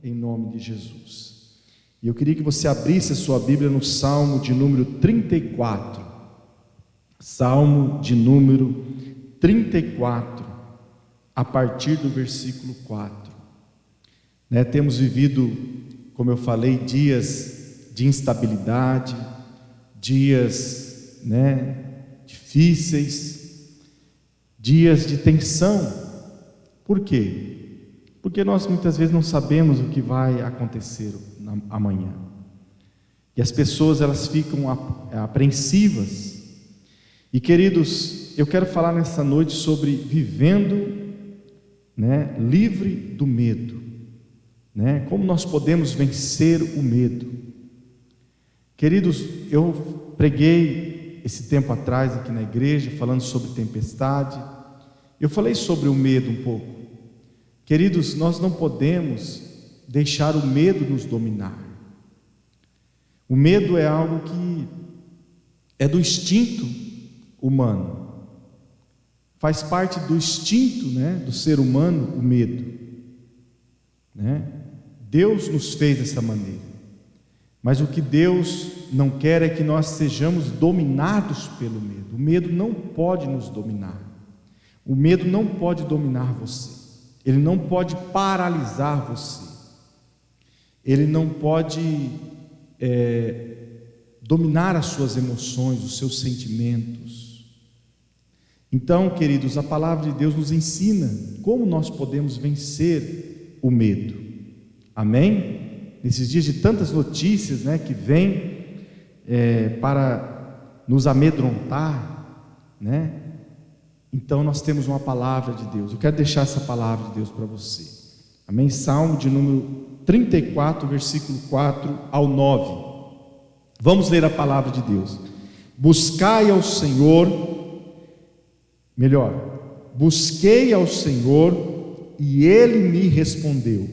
em nome de Jesus. E eu queria que você abrisse a sua Bíblia no Salmo de número 34. Salmo de número 34, a partir do versículo 4. Temos vivido, como eu falei, dias de instabilidade, dias difíceis, dias de tensão. Por quê? Porque nós muitas vezes não sabemos o que vai acontecer amanhã, e as pessoas elas ficam apreensivas. E queridos, eu quero falar nessa noite sobre vivendo livre do medo, como nós podemos vencer o medo. Queridos, eu preguei esse tempo atrás aqui na igreja falando sobre tempestade. Eu falei sobre o medo um pouco. Queridos, nós não podemos deixar o medo nos dominar. O medo é algo que é do instinto humano, faz parte do instinto do ser humano, o medo. Deus nos fez dessa maneira, mas o que Deus não quer é que nós sejamos dominados pelo medo. O medo não pode nos dominar, o medo não pode dominar você. Ele não pode paralisar você, ele não pode dominar as suas emoções, os seus sentimentos. Então, queridos, a palavra de Deus nos ensina como nós podemos vencer o medo. Amém? Nesses dias de tantas notícias que vêm para nos amedrontar, então nós temos uma palavra de Deus. Eu quero deixar essa palavra de Deus para você. Amém? Salmo de número 34, versículo 4 ao 9. Vamos ler a palavra de Deus. Busquei ao Senhor, busquei ao Senhor e Ele me respondeu,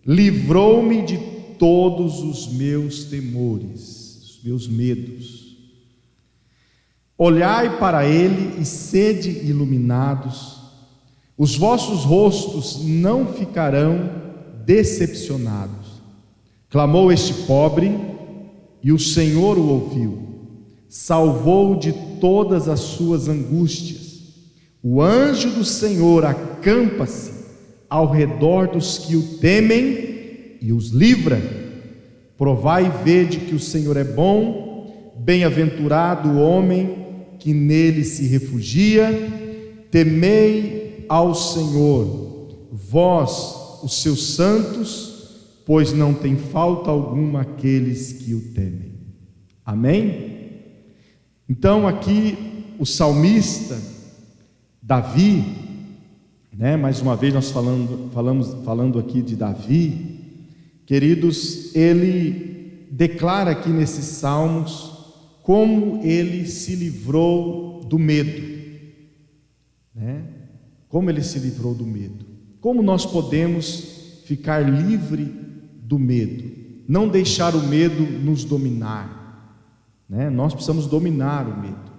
livrou-me de todos os meus temores, os meus medos. Olhai para Ele e sede iluminados, os vossos rostos não ficarão decepcionados. Clamou este pobre, e o Senhor o ouviu, salvou-o de todas as suas angústias. O anjo do Senhor acampa-se ao redor dos que o temem e os livra. Provai e vede que o Senhor é bom, bem-aventurado o homem que nele se refugia. Temei ao Senhor, vós, os seus santos, pois não tem falta alguma aqueles que o temem. Amém? Então aqui o salmista Davi, mais uma vez nós falando aqui de Davi, queridos, ele declara aqui nesses salmos como ele se livrou do medo, como ele se livrou do medo. Como nós podemos ficar livre do medo, não deixar o medo nos dominar, Nós precisamos dominar o medo,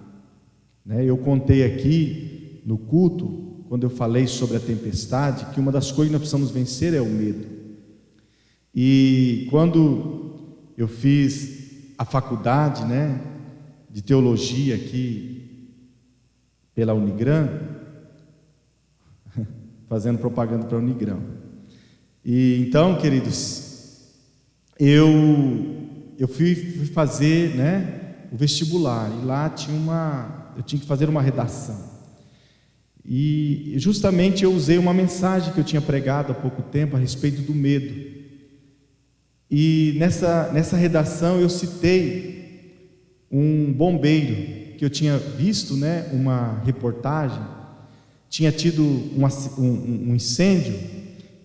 Eu contei aqui no culto, quando eu falei sobre a tempestade, que uma das coisas que nós precisamos vencer é o medo. E quando eu fiz a faculdade, de teologia aqui pela Unigran, fazendo propaganda para a Unigran. E então, queridos, eu fui fazer o vestibular, e lá eu tinha que fazer uma redação, e justamente eu usei uma mensagem que eu tinha pregado há pouco tempo a respeito do medo. E nessa redação eu citei um bombeiro que eu tinha visto, uma reportagem, tinha tido um incêndio,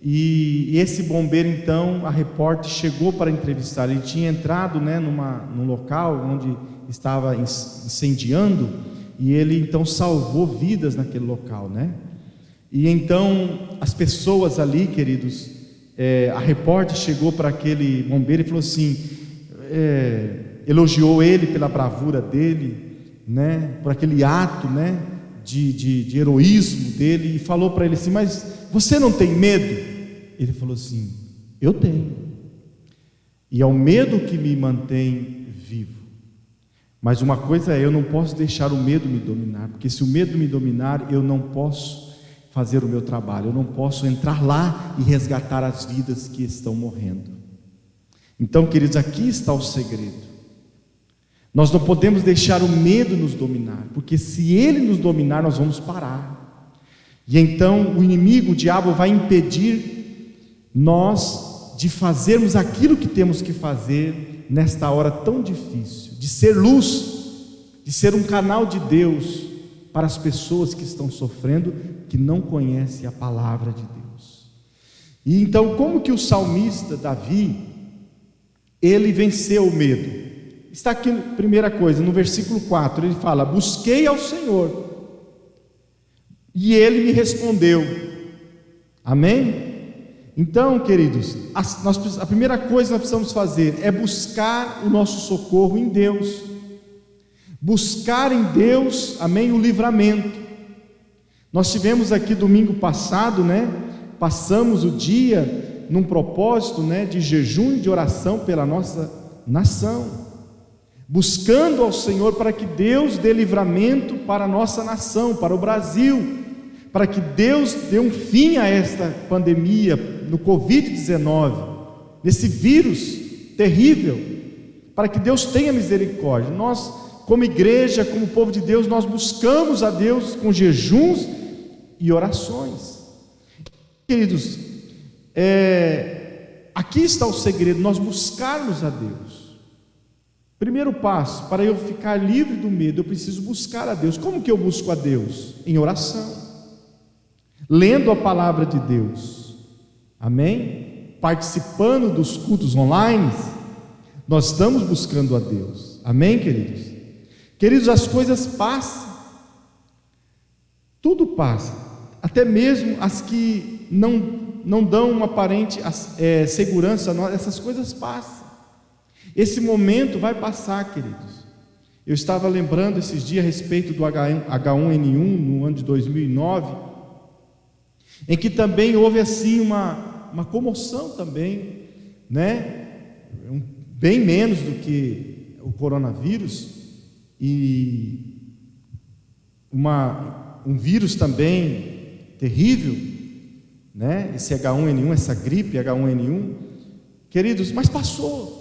e esse bombeiro, então, a repórter chegou para entrevistar. Ele tinha entrado num local onde estava incendiando, e ele então salvou vidas naquele local, E então as pessoas ali, queridos, a repórter chegou para aquele bombeiro e falou assim, elogiou ele pela bravura dele, por aquele ato, de heroísmo dele, e falou para ele assim, mas você não tem medo? Ele falou assim, Eu tenho. E é o medo que me mantém vivo. Mas uma coisa é, eu não posso deixar o medo me dominar, porque se o medo me dominar, eu não posso fazer o meu trabalho, eu não posso entrar lá e resgatar as vidas que estão morrendo. Então, queridos, aqui está o segredo. Nós não podemos deixar o medo nos dominar, porque se ele nos dominar, nós vamos parar. E então o inimigo, o diabo, vai impedir nós de fazermos aquilo que temos que fazer nesta hora tão difícil, de ser luz, de ser um canal de Deus para as pessoas que estão sofrendo, que não conhecem a palavra de Deus. E então, como que o salmista Davi, ele venceu o medo? Está aqui, primeira coisa, no versículo 4, ele fala: busquei ao Senhor, e Ele me respondeu. Amém? Então, queridos, a primeira coisa que nós precisamos fazer é buscar o nosso socorro em Deus, buscar em Deus, amém, o livramento. Nós tivemos aqui domingo passado, passamos o dia num propósito, de jejum e de oração pela nossa nação, buscando ao Senhor para que Deus dê livramento para a nossa nação, para o Brasil, para que Deus dê um fim a esta pandemia, no Covid-19, nesse vírus terrível, para que Deus tenha misericórdia. Nós, como igreja, como povo de Deus, nós buscamos a Deus com jejuns e orações. Queridos, aqui está o segredo, nós buscarmos a Deus. Primeiro passo, para eu ficar livre do medo, eu preciso buscar a Deus. Como que eu busco a Deus? Em oração, lendo a palavra de Deus, amém? Participando dos cultos online, nós estamos buscando a Deus, amém, queridos? Queridos, as coisas passam, tudo passa, até mesmo as que não dão uma aparente segurança a nós, essas coisas passam. Esse momento vai passar, queridos. Eu estava lembrando esses dias a respeito do H1N1 no ano de 2009, em que também houve assim uma comoção também, bem menos do que o coronavírus, e um vírus também terrível, esse H1N1, essa gripe H1N1, queridos, mas passou.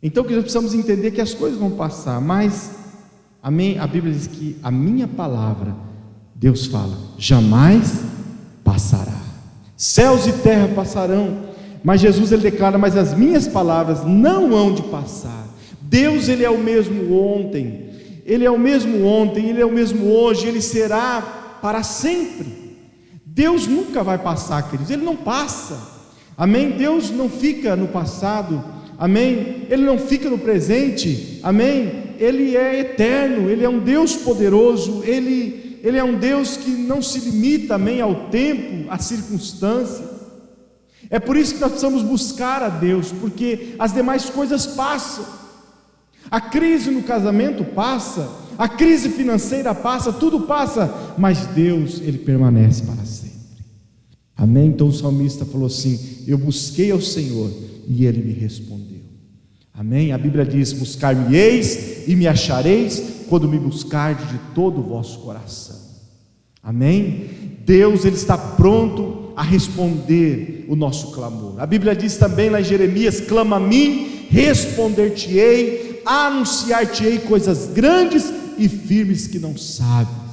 Então que nós precisamos entender que as coisas vão passar, mas amém, a Bíblia diz que a minha palavra, Deus fala, jamais passará. Céus e terra passarão, mas Jesus ele declara: mas as minhas palavras não hão de passar. Deus, ele é o mesmo ontem, ele é o mesmo hoje, ele será para sempre. Deus nunca vai passar, queridos, ele não passa. Amém? Deus não fica no passado, amém? Ele não fica no presente, amém? Ele é eterno, ele é um Deus poderoso, ele é um Deus que não se limita, amém, ao tempo, às circunstâncias. É por isso que nós precisamos buscar a Deus, porque as demais coisas passam. A crise no casamento passa, a crise financeira passa, tudo passa, mas Deus, ele permanece para sempre. Amém? Então o salmista falou assim: eu busquei ao Senhor e Ele me respondeu. Amém? A Bíblia diz: buscar-me-eis e me achareis, quando me buscardes de todo o vosso coração. Amém? Deus, ele está pronto a responder o nosso clamor. A Bíblia diz também lá em Jeremias: clama a mim, responder-te-ei, anunciar-te-ei coisas grandes e firmes que não sabes.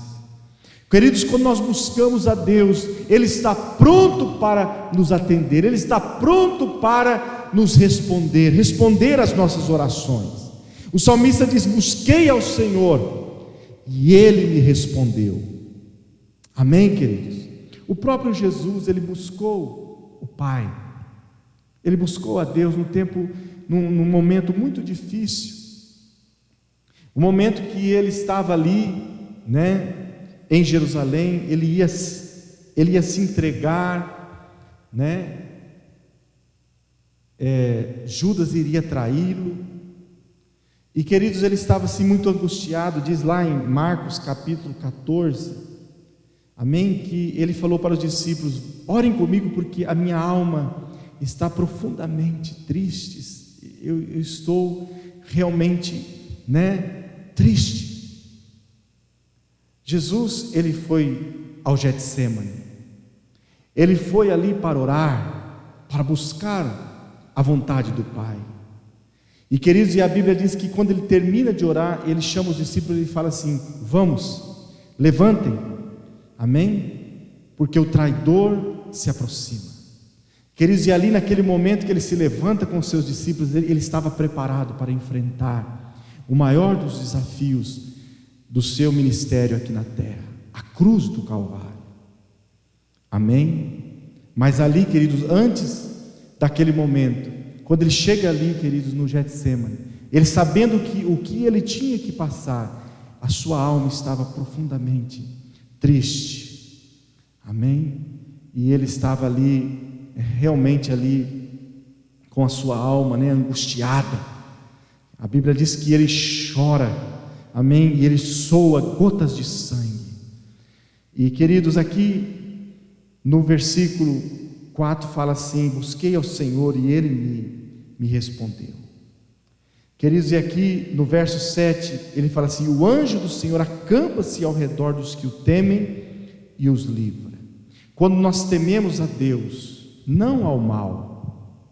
Queridos, quando nós buscamos a Deus, Ele está pronto para nos atender, Ele está pronto para nos responder às nossas orações. O salmista diz: busquei ao Senhor e Ele me respondeu. Amém, queridos? O próprio Jesus, Ele buscou o Pai, Ele buscou a Deus num momento muito difícil, um momento que Ele estava ali, em Jerusalém, ele ia se entregar, Judas iria traí-lo, e queridos, ele estava assim muito angustiado. Diz lá em Marcos capítulo 14, amém, que ele falou para os discípulos: orem comigo porque a minha alma está profundamente triste, eu estou realmente, triste. Jesus, ele foi ao Getsêmani, ele foi ali para orar, para buscar a vontade do Pai. E queridos, e a Bíblia diz que quando ele termina de orar, ele chama os discípulos e fala assim: vamos, levantem, amém? Porque o traidor se aproxima. Queridos, e ali naquele momento que ele se levanta com os seus discípulos, ele estava preparado para enfrentar o maior dos desafios do seu ministério aqui na terra, a cruz do Calvário, amém? Mas ali, queridos, antes daquele momento, quando ele chega ali, queridos, no Getsêmani, ele sabendo que o que ele tinha que passar, a sua alma estava profundamente triste, amém? E ele estava ali, realmente ali, com a sua alma, angustiada. A Bíblia diz que ele chora, amém? E ele soa gotas de sangue. E queridos, aqui no versículo 4 fala assim: busquei ao Senhor e Ele me respondeu. Queridos, e aqui no verso 7 ele fala assim: o anjo do Senhor acampa-se ao redor dos que o temem e os livra. Quando nós tememos a Deus, não ao mal,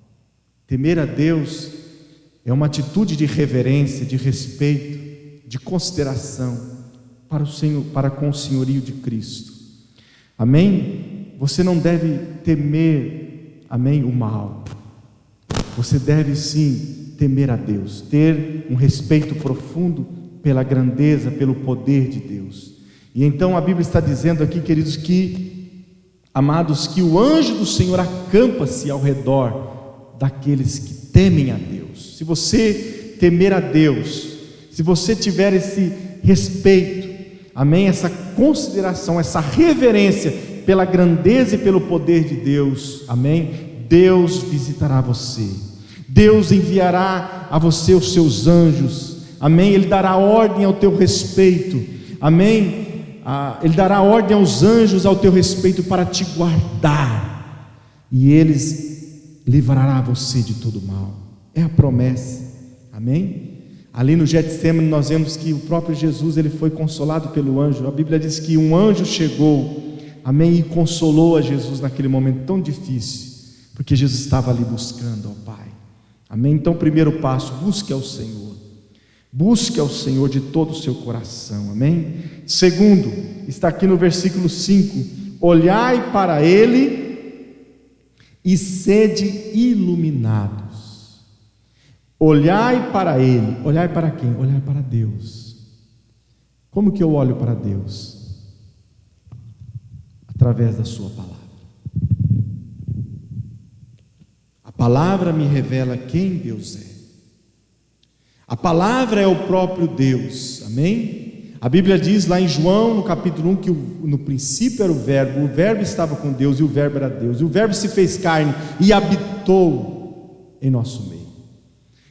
temer a Deus é uma atitude de reverência, de respeito, de consideração para o Senhor, para com o senhorio de Cristo, amém? Você não deve temer, amém, o mal. Você deve sim temer a Deus, ter um respeito profundo pela grandeza, pelo poder de Deus. E então a Bíblia está dizendo aqui, queridos, que, amados, que o anjo do Senhor acampa-se ao redor daqueles que temem a Deus. Se você temer a Deus, se você tiver esse respeito, amém, essa consideração, essa reverência pela grandeza e pelo poder de Deus, amém, Deus visitará você, Deus enviará a você os seus anjos, amém, Ele dará ordem ao teu respeito, amém, Ele dará ordem aos anjos ao teu respeito para te guardar, e eles livrará você de todo mal. É a promessa, amém? Ali no Getsêmani nós vemos que o próprio Jesus, ele foi consolado pelo anjo. A Bíblia diz que um anjo chegou, amém, e consolou a Jesus naquele momento tão difícil, porque Jesus estava ali buscando ao Pai, amém? Então o primeiro passo: busque ao Senhor, busque ao Senhor de todo o seu coração, amém? Segundo, está aqui no versículo 5: olhai para Ele e sede iluminados. Olhai para Ele. Olhai para quem? Olhai para Deus. Como que eu olho para Deus? Através da sua palavra. A palavra me revela quem Deus é. A palavra é o próprio Deus, amém? A Bíblia diz lá em João, no capítulo 1, que no princípio era o Verbo estava com Deus e o Verbo era Deus, e o Verbo se fez carne e habitou em nosso meio.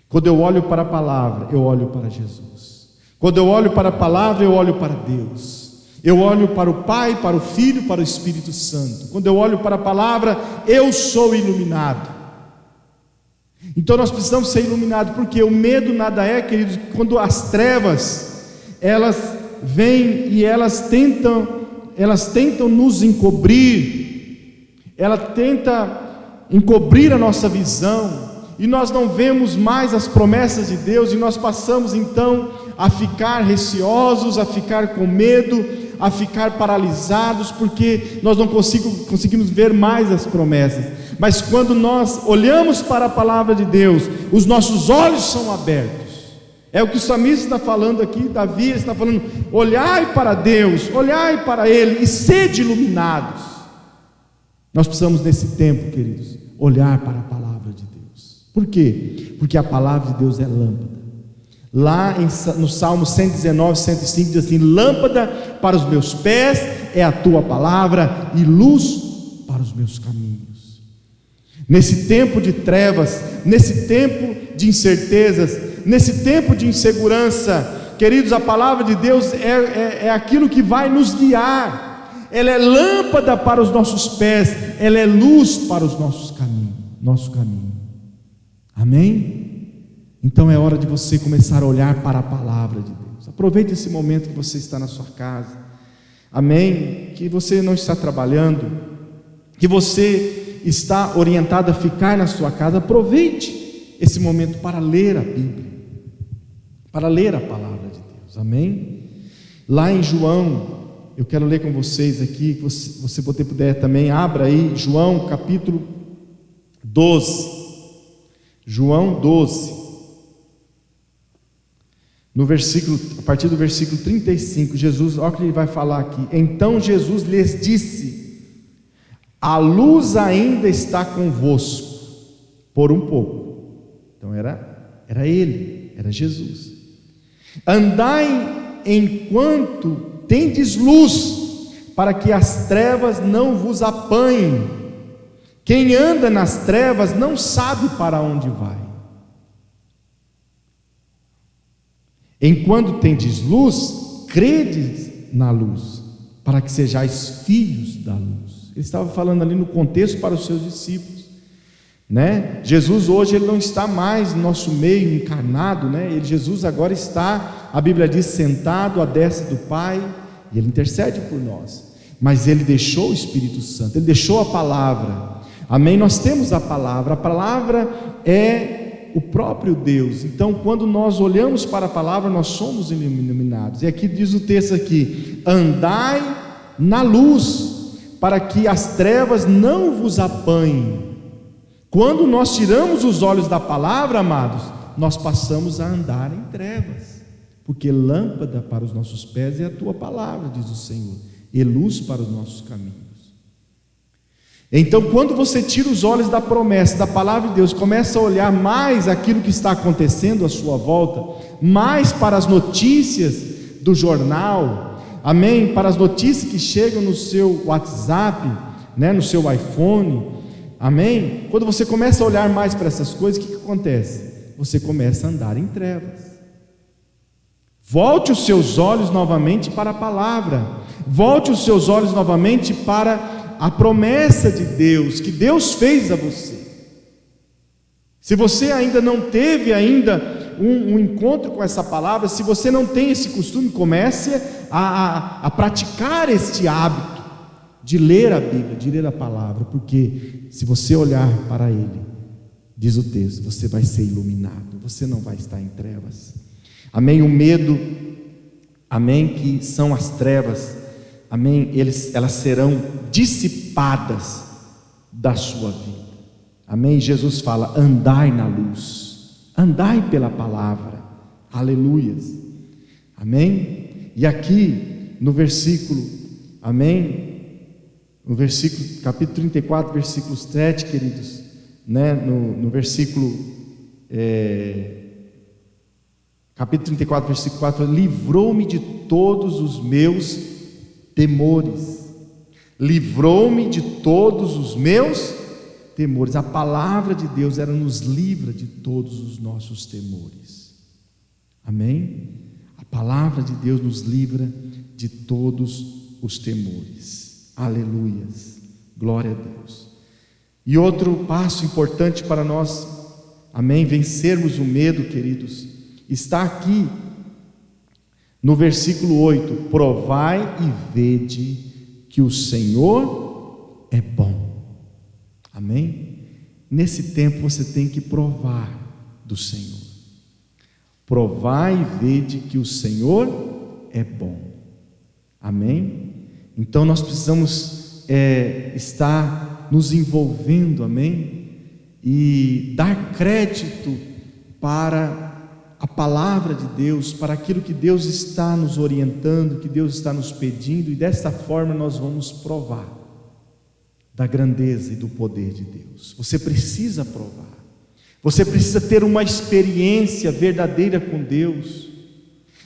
Quando eu olho para a palavra, eu olho para Jesus. Quando eu olho para a palavra, eu olho para Deus. Eu olho para o Pai, para o Filho, para o Espírito Santo. Quando eu olho para a palavra, eu sou iluminado. Então nós precisamos ser iluminados, porque o medo nada é, queridos, quando as trevas, elas vêm e elas tentam nos encobrir, ela tenta encobrir a nossa visão, e nós não vemos mais as promessas de Deus, e nós passamos então a ficar receosos, a ficar com medo, a ficar paralisados, porque nós não conseguimos ver mais as promessas. Mas quando nós olhamos para a palavra de Deus, os nossos olhos são abertos. É o que o salmista está falando aqui, Davi está falando: olhai para Deus, olhai para Ele e sede iluminados. Nós precisamos nesse tempo, queridos, olhar para a palavra de Deus. Por quê? Porque a palavra de Deus é lâmpada. Lá no Salmo 119, 105 diz assim: lâmpada para os meus pés é a tua palavra e luz para os meus caminhos. Nesse tempo de trevas, nesse tempo de incertezas, nesse tempo de insegurança, queridos, a palavra de Deus é aquilo que vai nos guiar, ela é lâmpada para os nossos pés, ela é luz para os nosso caminho. Amém? Então é hora de você começar a olhar para a palavra de Deus. Aproveite esse momento que você está na sua casa. Amém? Que você não está trabalhando, que você está orientado a ficar na sua casa. Aproveite esse momento para ler a Bíblia, para ler a palavra de Deus. Amém? Lá em João, eu quero ler com vocês aqui, que você puder também, abra aí, João capítulo 12, João 12, a partir do versículo 35, Jesus, olha o que ele vai falar aqui. Então Jesus lhes disse: a luz ainda está convosco, por um pouco. Então era ele, era Jesus. Andai enquanto tendes luz, para que as trevas não vos apanhem. Quem anda nas trevas não sabe para onde vai. Enquanto tendes luz, credes na luz, para que sejais filhos da luz. Ele estava falando ali no contexto para os seus discípulos, né? Jesus hoje ele não está mais no nosso meio encarnado, né? Jesus agora está, a Bíblia diz, sentado à destra do Pai, e ele intercede por nós. Mas ele deixou o Espírito Santo, ele deixou a palavra. Amém? Nós temos a palavra é o próprio Deus. Então, quando nós olhamos para a palavra, nós somos iluminados. E aqui diz o texto aqui: andai na luz, para que as trevas não vos apanhem. Quando nós tiramos os olhos da palavra, amados, nós passamos a andar em trevas, porque lâmpada para os nossos pés é a tua palavra, diz o Senhor, e luz para os nossos caminhos. Então, quando você tira os olhos da promessa, da palavra de Deus, começa a olhar mais aquilo que está acontecendo à sua volta, mais para as notícias do jornal, amém? Para as notícias que chegam no seu WhatsApp, né? No seu iPhone, amém? Quando você começa a olhar mais para essas coisas, o que acontece? Você começa a andar em trevas. Volte os seus olhos novamente para a palavra, volte os seus olhos novamente para a promessa de Deus, que Deus fez a você. Se você ainda não teve um encontro com essa palavra, se você não tem esse costume, comece a praticar este hábito de ler a Bíblia, de ler a palavra, porque se você olhar para ele, diz o texto, você vai ser iluminado, você não vai estar em trevas. Amém? O medo, amém, que são as trevas, amém, elas serão dissipadas da sua vida. Amém? Jesus fala: andai na luz, andai pela palavra. Aleluias. Amém? E aqui no versículo, amém, no versículo, capítulo 34, versículo 7, queridos, né? No versículo capítulo 34, versículo 4, livrou-me de todos os meus temores. Livrou-me de todos os meus temores. A palavra de Deus, ela nos livra de todos os nossos temores. Amém? A palavra de Deus nos livra de todos os temores. Aleluias. Glória a Deus. E outro passo importante para nós, amém, vencermos o medo, queridos, está aqui no versículo 8: provai e vede que o Senhor é bom. Amém? Nesse tempo você tem que provar do Senhor. Provai e vede que o Senhor é bom. Amém? Então nós precisamos estar nos envolvendo, amém? E dar crédito para a palavra de Deus, para aquilo que Deus está nos orientando, que Deus está nos pedindo, e dessa forma nós vamos provar da grandeza e do poder de Deus. Você precisa provar, você precisa ter uma experiência verdadeira com Deus,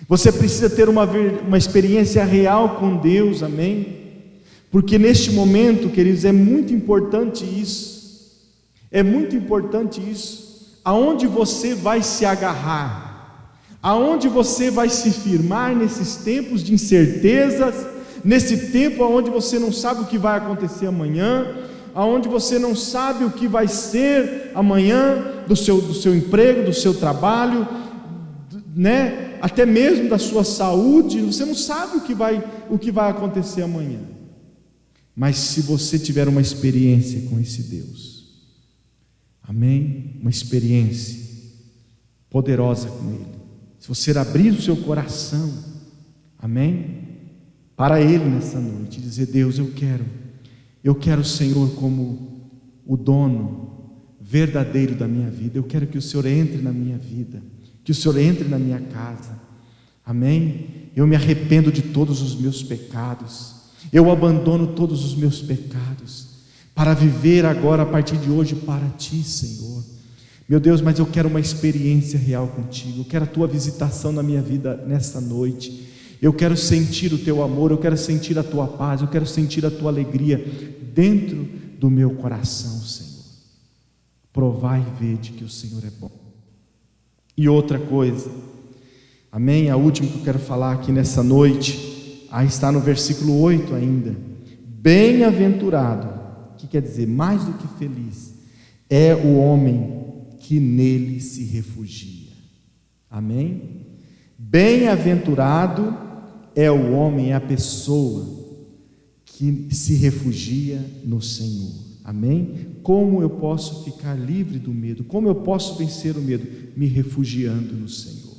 você precisa ter uma experiência real com Deus, amém? Porque neste momento, queridos, é muito importante isso, aonde você vai se agarrar, aonde você vai se firmar nesses tempos de incertezas, nesse tempo onde você não sabe o que vai acontecer amanhã, onde você não sabe o que vai ser amanhã do seu emprego, do seu trabalho, né? Até mesmo da sua saúde, você não sabe o que vai acontecer amanhã. Mas se você tiver uma experiência com esse Deus, amém? Uma experiência poderosa com Ele, se você abrir o seu coração, amém? Para Ele nessa noite, dizer: Deus, eu quero o Senhor como o dono verdadeiro da minha vida. Eu quero que o Senhor entre na minha vida, que o Senhor entre na minha casa, amém? Eu me arrependo de todos os meus pecados, eu abandono todos os meus pecados, para viver agora, a partir de hoje, para Ti, Senhor. Meu Deus, mas eu quero uma experiência real contigo, eu quero a Tua visitação na minha vida nesta noite. Eu quero sentir o Teu amor, eu quero sentir a Tua paz, eu quero sentir a Tua alegria dentro do meu coração, Senhor. Provai e vede que o Senhor é bom. E outra coisa, amém? A última que eu quero falar aqui nessa noite, aí está no versículo 8 ainda. Bem-aventurado, que quer dizer mais do que feliz, é o homem que nele se refugia. Amém? Bem-aventurado é o homem, é a pessoa que se refugia no Senhor. Amém? Como eu posso ficar livre do medo? Como eu posso vencer o medo? Me refugiando no Senhor.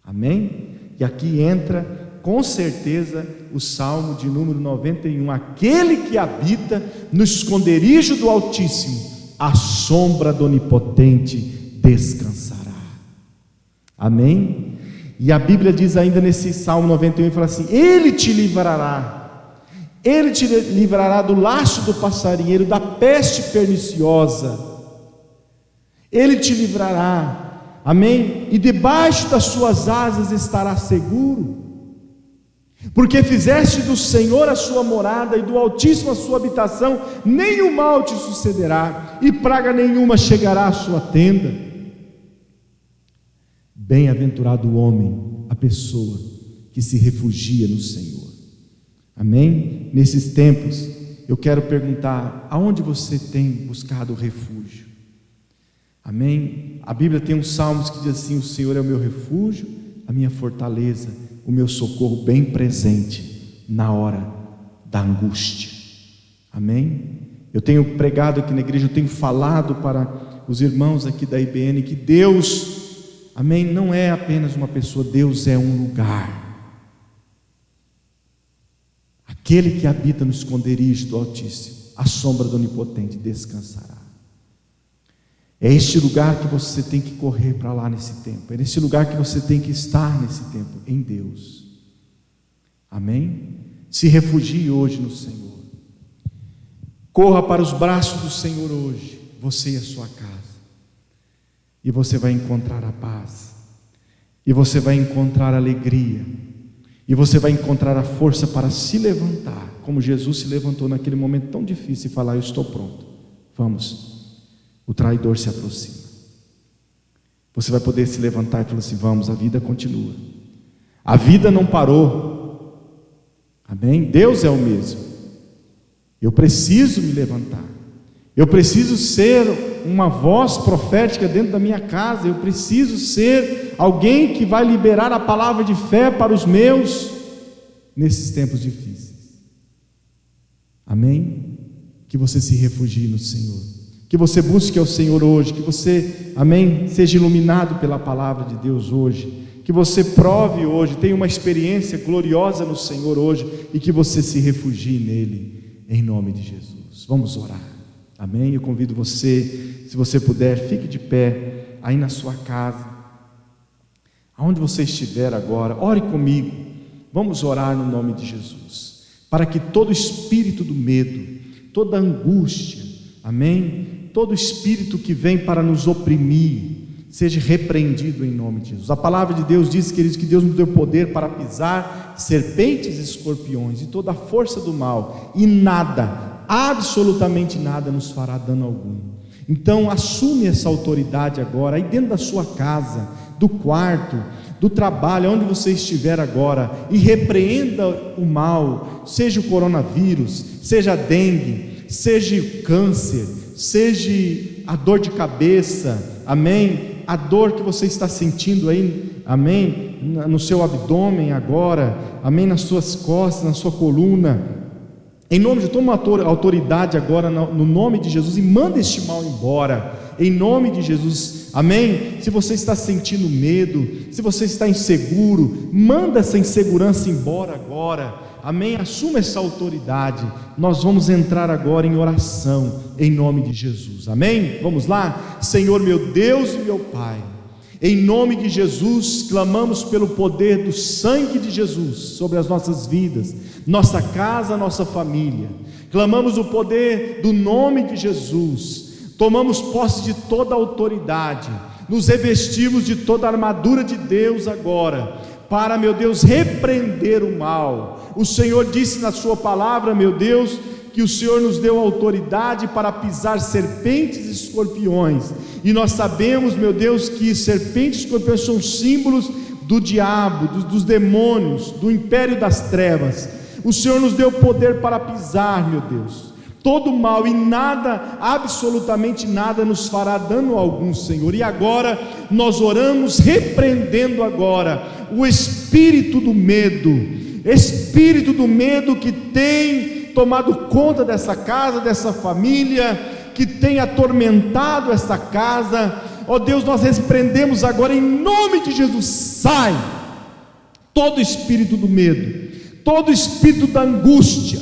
Amém? E aqui entra com certeza o Salmo de número 91: aquele que habita no esconderijo do Altíssimo, à sombra do Onipotente descansará. Amém? E a Bíblia diz ainda nesse Salmo 91, fala assim: Ele te livrará do laço do passarinheiro, da peste perniciosa, Ele te livrará, amém? E debaixo das suas asas estará seguro, porque fizeste do Senhor a sua morada, e do Altíssimo a sua habitação. Nenhum mal te sucederá, e praga nenhuma chegará à sua tenda. Bem-aventurado o homem, a pessoa que se refugia no Senhor. Amém? Nesses tempos, eu quero perguntar: aonde você tem buscado refúgio? Amém? A Bíblia tem uns salmos que diz assim: o Senhor é o meu refúgio, a minha fortaleza, o meu socorro bem presente na hora da angústia. Amém? Eu tenho pregado aqui na igreja, eu tenho falado para os irmãos aqui da IBN que Deus, amém, não é apenas uma pessoa, Deus é um lugar. Aquele que habita no esconderijo do Altíssimo, à sombra do Onipotente descansará. É este lugar que você tem que correr para lá nesse tempo, é nesse lugar que você tem que estar nesse tempo, em Deus. Amém? Se refugie hoje no Senhor, corra para os braços do Senhor hoje, você e a sua casa, e você vai encontrar a paz, e você vai encontrar a alegria, e você vai encontrar a força para se levantar, como Jesus se levantou naquele momento tão difícil e falar: eu estou pronto, vamos. O traidor se aproxima. Você vai poder se levantar e falar assim: vamos, a vida continua, a vida não parou. Amém? Deus é o mesmo. Eu preciso me levantar, eu preciso ser uma voz profética dentro da minha casa, eu preciso ser alguém que vai liberar a palavra de fé para os meus nesses tempos difíceis. Amém? Que você se refugie no Senhor, que você busque ao Senhor hoje, que você, amém, seja iluminado pela palavra de Deus hoje, que você prove hoje, tenha uma experiência gloriosa no Senhor hoje, e que você se refugie nele, em nome de Jesus. Vamos orar. Amém? Eu convido você, se você puder, fique de pé aí na sua casa, aonde você estiver agora, ore comigo. Vamos orar no nome de Jesus, para que todo espírito do medo, toda angústia, amém, todo espírito que vem para nos oprimir, seja repreendido em nome de Jesus. A palavra de Deus diz, queridos, que Deus nos deu poder para pisar serpentes e escorpiões e toda a força do mal, e nada, absolutamente nada nos fará dano algum. Então assume essa autoridade agora, aí dentro da sua casa, do quarto, do trabalho, onde você estiver agora, e repreenda o mal, seja o coronavírus, seja a dengue, seja o câncer, seja a dor de cabeça, amém? A dor que você está sentindo aí, amém? No seu abdômen agora, amém? Nas suas costas, na sua coluna, em nome de toma autoridade agora no nome de Jesus e manda este mal embora, em nome de Jesus, amém? Se você está sentindo medo, se você está inseguro, manda essa insegurança embora agora, amém? Assuma essa autoridade. Nós vamos entrar agora em oração, em nome de Jesus, amém? Vamos lá? Senhor meu Deus e meu Pai, em nome de Jesus, clamamos pelo poder do sangue de Jesus sobre as nossas vidas, nossa casa, nossa família. Clamamos o poder do nome de Jesus. Tomamos posse de toda a autoridade. Nos revestimos de toda a armadura de Deus agora, para, meu Deus, repreender o mal. O Senhor disse na sua palavra, meu Deus, que o Senhor nos deu autoridade para pisar serpentes e escorpiões, e nós sabemos, meu Deus, que serpentes e escorpiões são símbolos do diabo, dos demônios, do império das trevas. O Senhor nos deu poder para pisar, meu Deus, todo mal, e nada, absolutamente nada nos fará dano algum, Senhor. E agora nós oramos repreendendo agora o espírito do medo que tem tomado conta dessa casa, dessa família, que tem atormentado essa casa. Ó Deus, nós repreendemos agora em nome de Jesus. Sai todo espírito do medo, todo espírito da angústia,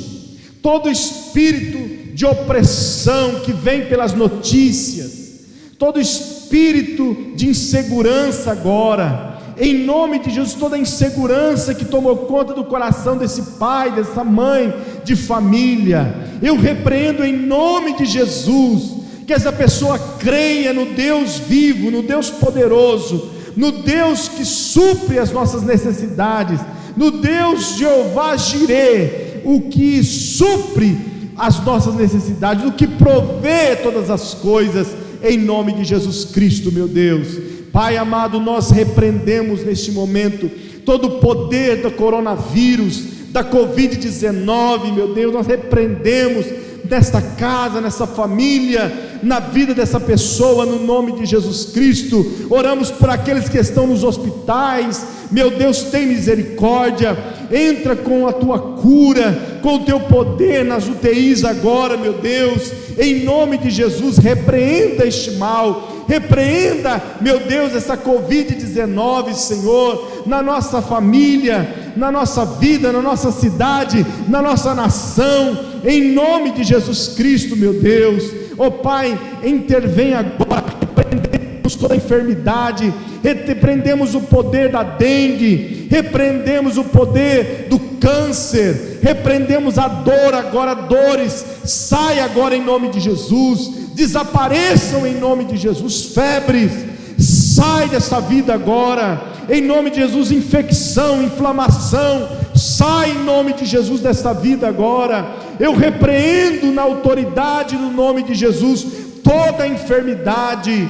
todo espírito de opressão que vem pelas notícias, todo espírito de insegurança agora, em nome de Jesus, toda a insegurança que tomou conta do coração desse pai, dessa mãe de família, eu repreendo em nome de Jesus, que essa pessoa creia no Deus vivo, no Deus poderoso, no Deus que supre as nossas necessidades, no Deus Jeová Jireh, o que supre as nossas necessidades, o que provê todas as coisas, em nome de Jesus Cristo, meu Deus. Pai amado, nós repreendemos neste momento todo o poder do coronavírus, da Covid-19, meu Deus, nós repreendemos nesta casa, nessa família, na vida dessa pessoa, no nome de Jesus Cristo. Oramos por aqueles que estão nos hospitais, meu Deus, tem misericórdia, entra com a tua cura, com o teu poder nas UTIs agora, meu Deus, em nome de Jesus, repreenda este mal, repreenda, meu Deus, essa Covid-19, Senhor, na nossa família, na nossa vida, na nossa cidade, na nossa nação, em nome de Jesus Cristo, meu Deus. Ó Pai, intervém agora, repreendemos toda enfermidade, repreendemos o poder da dengue, repreendemos o poder do câncer, repreendemos a dor agora, dores, sai agora em nome de Jesus, desapareçam em nome de Jesus, febres, sai dessa vida agora, em nome de Jesus, infecção, inflamação, sai em nome de Jesus dessa vida agora. Eu repreendo na autoridade do nome de Jesus toda enfermidade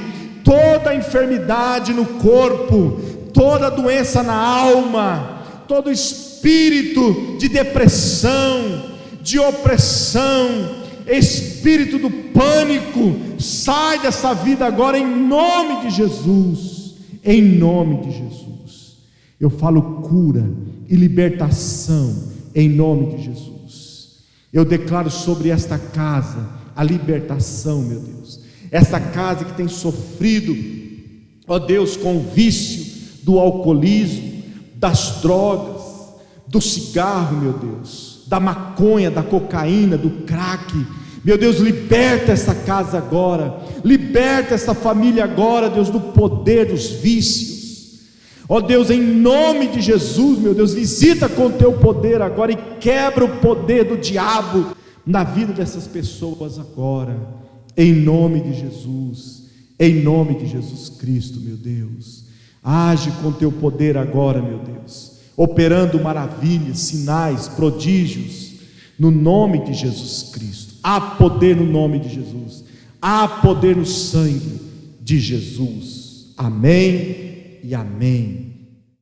no corpo, toda doença na alma, todo espírito de depressão, de opressão, espírito do pânico, sai dessa vida agora em nome de Jesus, em nome de Jesus. Eu falo cura e libertação em nome de Jesus. Eu declaro sobre esta casa a libertação, meu Deus. Esta casa que tem sofrido, ó Deus, com o vício do alcoolismo, das drogas, do cigarro, meu Deus, da maconha, da cocaína, do crack. Meu Deus, liberta essa casa agora, liberta essa família agora, Deus, do poder dos vícios. Ó Deus, em nome de Jesus, meu Deus, visita com o teu poder agora e quebra o poder do diabo na vida dessas pessoas agora, em nome de Jesus, em nome de Jesus Cristo, meu Deus. Age com teu poder agora, meu Deus, operando maravilhas, sinais, prodígios, no nome de Jesus Cristo. Há poder no nome de Jesus, há poder no sangue de Jesus. Amém e amém.